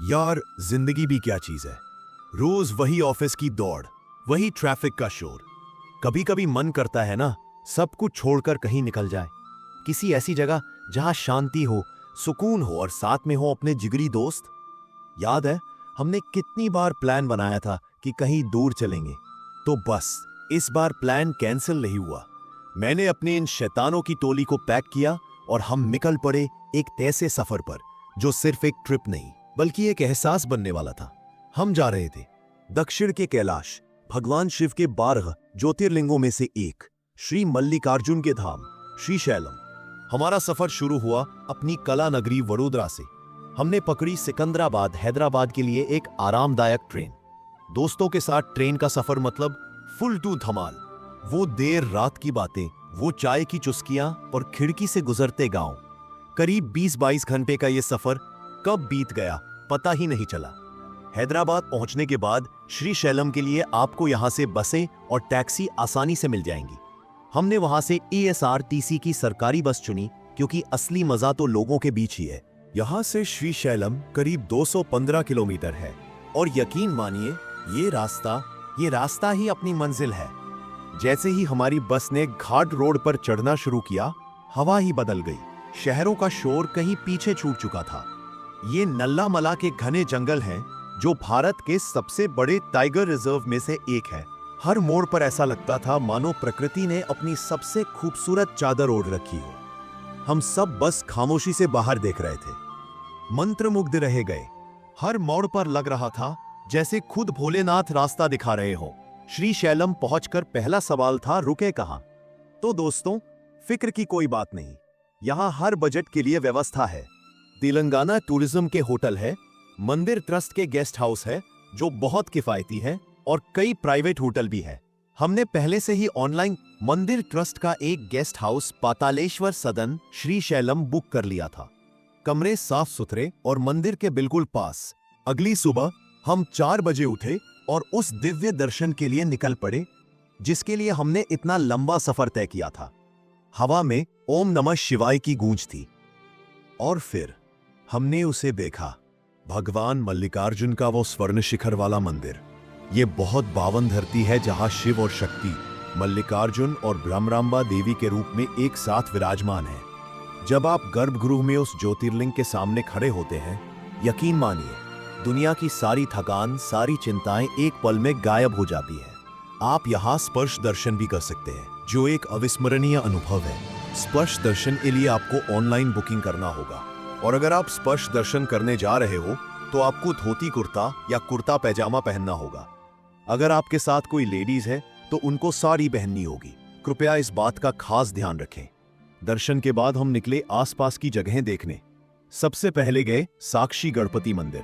यार, जिंदगी भी क्या चीज है। रोज वही ऑफिस की दौड़, वही ट्रैफिक का शोर। कभी कभी मन करता है ना, सब कुछ छोड़कर कहीं निकल जाए, किसी ऐसी जगह जहां शांति हो, सुकून हो और साथ में हो अपने जिगरी दोस्त। याद है हमने कितनी बार प्लान बनाया था कि कहीं दूर चलेंगे, तो बस इस बार प्लान कैंसिल नहीं हुआ। मैंने अपने इन शैतानों की टोली को पैक किया और हम निकल पड़े एक ऐसे सफर पर जो सिर्फ एक ट्रिप नहीं बल्कि एक एहसास बनने वाला था। हम जा रहे थे दक्षिण के कैलाश, भगवान शिव के 12 ज्योतिर्लिंगों में से एक श्री मल्लिकार्जुन के धाम श्रीशैलम। हमारा सफर शुरू हुआ अपनी कला नगरी वडोदरा से। हमने पकड़ी सिकंदराबाद हैदराबाद के लिए एक आरामदायक ट्रेन। दोस्तों के साथ ट्रेन का सफर मतलब फुल टू धमाल। वो देर रात की बातें, वो चाय की चुस्कियां और खिड़की से गुजरते गांव। करीब 20-22 घंटे का ये सफर कब बीत गया पता ही नहीं चला। हैदराबाद पहुंचने के बाद श्रीशैलम के लिए आपको यहां से बसें और टैक्सी आसानी से मिल जाएंगी। हमने वहां से ESRTC की सरकारी बस चुनी क्योंकि असली मजा तो लोगों के बीच ही है। यहां से श्रीशैलम करीब 215 किलोमीटर है और यकीन मानिए ये रास्ता ही अपनी मंजिल है। जैसे ही हमारी बस ने घाट रोड पर चढ़ना शुरू किया, हवा ही बदल गई। शहरों का शोर कहीं पीछे छूट चुका था। ये नल्ला मला के घने जंगल हैं जो भारत के सबसे बड़े टाइगर रिजर्व में से एक है। हर मोड़ पर ऐसा लगता था मानो प्रकृति ने अपनी सबसे खूबसूरत चादर ओढ़ रखी हो। हम सब बस खामोशी से बाहर देख रहे थे, मंत्रमुग्ध रह गए। हर मोड़ पर लग रहा था जैसे खुद भोलेनाथ रास्ता दिखा रहे हो। श्रीशैलम पहुंचकर पहला सवाल था, रुके कहां? तो दोस्तों, फिक्र की कोई बात नहीं, यहां हर बजट के लिए व्यवस्था है। तेलंगाना टूरिज्म के होटल है, मंदिर ट्रस्ट के गेस्ट हाउस है जो बहुत किफायती है, और कई प्राइवेट होटल भी है। हमने पहले से ही ऑनलाइन मंदिर ट्रस्ट का एक गेस्ट हाउस पातालेश्वर सदन श्रीशैलम बुक कर लिया था। कमरे साफ सुथरे और मंदिर के बिल्कुल पास। अगली सुबह हम 4 बजे उठे और उस दिव्य दर्शन के लिए निकल पड़े जिसके लिए हमने इतना लंबा सफर तय किया था। हवा में ओम नमः शिवाय की गूंज थी और फिर हमने उसे देखा, भगवान मल्लिकार्जुन का वो स्वर्ण शिखर वाला मंदिर। ये बहुत पावन धरती है जहां शिव और शक्ति, मल्लिकार्जुन और ब्रह्मरांबा देवी के रूप में एक साथ विराजमान है। जब आप गर्भगृह में उस ज्योतिर्लिंग के सामने खड़े होते हैं, यकीन मानिए दुनिया की सारी थकान, सारी चिंताएं एक पल में गायब हो जाती है। आप यहां स्पर्श दर्शन भी कर सकते हैं जो एक अविस्मरणीय अनुभव है। स्पर्श दर्शन के लिए आपको ऑनलाइन बुकिंग करना होगा, और अगर आप स्पर्श दर्शन करने जा रहे हो तो आपको धोती कुर्ता या कुर्ता पैजामा पहनना होगा। अगर आपके साथ कोई लेडीज है तो उनको साड़ी पहननी होगी। कृपया इस बात का खास ध्यान रखें। दर्शन के बाद हम निकले आसपास की जगहें देखने। सबसे पहले गए साक्षी गणपति मंदिर,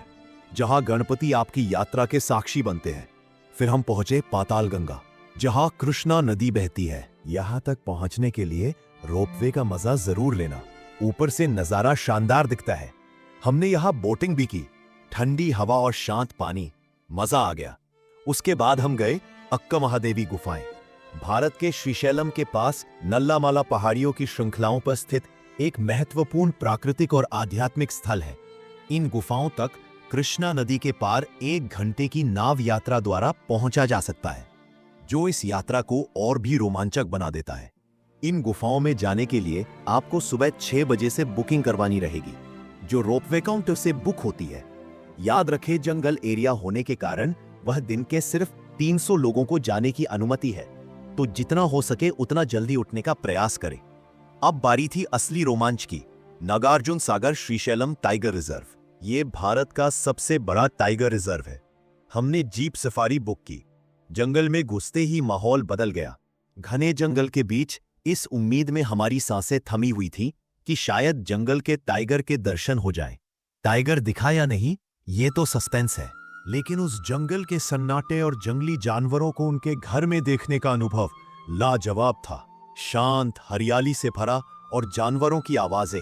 जहां गणपति आपकी यात्रा के साक्षी बनते हैं। फिर हम पहुंचे पाताल गंगा, जहां कृष्णा नदी बहती है। यहां तक पहुंचने के लिए रोपवे का मजा जरूर लेना, ऊपर से नजारा शानदार दिखता है। हमने यहां बोटिंग भी की, ठंडी हवा और शांत पानी, मजा आ गया। उसके बाद हम गए अक्का महादेवी गुफाएं। भारत के श्रीशैलम के पास नल्लामाला पहाड़ियों की श्रृंखलाओं पर स्थित एक महत्वपूर्ण प्राकृतिक और आध्यात्मिक स्थल है। इन गुफाओं तक कृष्णा नदी के पार 1 घंटे की नाव यात्रा द्वारा पहुंचा जा सकता है, जो इस यात्रा को और भी रोमांचक बना देता है। इन गुफाओं में जाने के लिए आपको सुबह 6 बजे से बुकिंग करवानी रहेगी, जो रोपवे काउंटर से बुक होती है। याद रखें, जंगल एरिया होने के कारण वह दिन के सिर्फ 300 लोगों को जाने की अनुमति है, तो जितना हो सके उतना जल्दी उठने का प्रयास करें। अब बारी थी असली रोमांच की, नागार्जुन सागर श्रीशैलम टाइगर रिजर्व। ये भारत का सबसे बड़ा टाइगर रिजर्व है। हमने जीप सफारी बुक की। जंगल में घुसते ही माहौल बदल गया। घने जंगल के बीच इस उम्मीद में हमारी सांसें थमी हुई थी कि शायद जंगल के टाइगर के दर्शन हो जाएं। टाइगर दिखा या नहीं, ये तो सस्पेंस है, लेकिन उस जंगल के सन्नाटे और जंगली जानवरों को उनके घर में देखने का अनुभव लाजवाब था। शांत, हरियाली से भरा और जानवरों की आवाजें,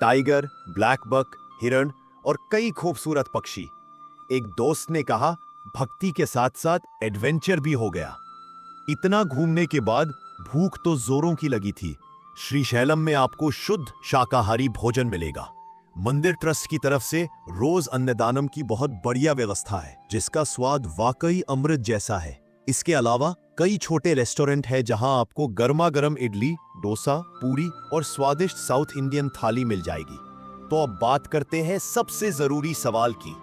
टाइगर, ब्लैक बक, हिरण और कई खूबसूरत पक्षी। एक दोस्त ने कहा, भक्ति के साथ साथ एडवेंचर भी हो गया। इतना घूमने के बाद भूख तो जोरों की लगी थी। श्रीशैलम में आपको शुद्ध शाकाहारी भोजन मिलेगा। मंदिर ट्रस्ट की तरफ से रोज अन्नदानम की बहुत बढ़िया व्यवस्था है, जिसका स्वाद वाकई अमृत जैसा है। इसके अलावा कई छोटे रेस्टोरेंट है जहां आपको गर्मा गर्म इडली, डोसा, पूरी और स्वादिष्ट साउथ इंडियन थाली मिल जाएगी। तो अब बात करते हैं सबसे जरूरी सवाल की,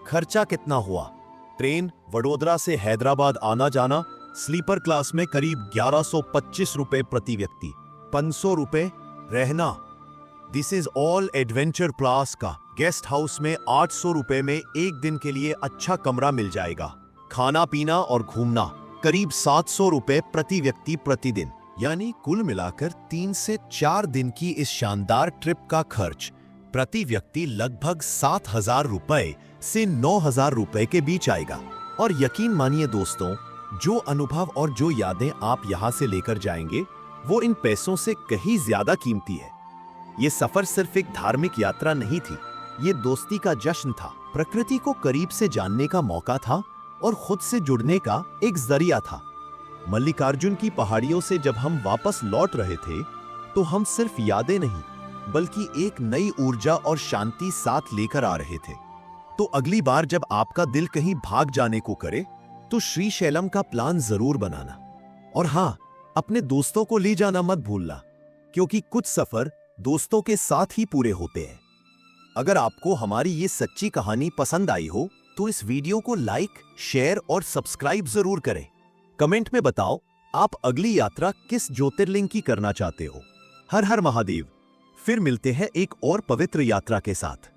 खर्चा कितना हुआ? ट्रेन वडोदरा से हैदराबाद आना जाना स्लीपर क्लास में करीब 1125 रुपए प्रति व्यक्ति, 500 रुपए रहना। This is all adventure class का। गेस्ट हाउस में 800 रुपए में एक दिन के लिए अच्छा कमरा मिल जाएगा। खाना पीना और घूमना करीब 700 रुपए प्रति व्यक्ति प्रतिदिन, यानी कुल मिलाकर 3 से 4 दिन की इस शानदार ट्रिप का खर्च प्रति व्यक्ति लगभग 7,000 रुपए से 9,000 रुपए के बीच आएगा। और यकीन मानिए दोस्तों, जो अनुभव और जो यादें आप यहाँ से लेकर जाएंगे वो इन पैसों से कहीं ज्यादा कीमती है। ये सफर सिर्फ एक धार्मिक यात्रा नहीं थी, ये दोस्ती का जश्न था, प्रकृति को करीब से जानने का मौका था और खुद से जुड़ने का एक जरिया था। मल्लिकार्जुन की पहाड़ियों से जब हम वापस लौट रहे थे तो हम सिर्फ यादें नहीं बल्कि एक नई ऊर्जा और शांति साथ लेकर आ रहे थे। तो अगली बार जब आपका दिल कहीं भाग जाने को करे तो श्रीशैलम का प्लान जरूर बनाना। और हाँ, अपने दोस्तों को ले जाना मत भूलना, क्योंकि कुछ सफर दोस्तों के साथ ही पूरे होते हैं। अगर आपको हमारी ये सच्ची कहानी पसंद आई हो तो इस वीडियो को लाइक, शेयर और सब्सक्राइब जरूर करें। कमेंट में बताओ आप अगली यात्रा किस ज्योतिर्लिंग की करना चाहते हो। हर हर महादेव। फिर मिलते हैं एक और पवित्र यात्रा के साथ।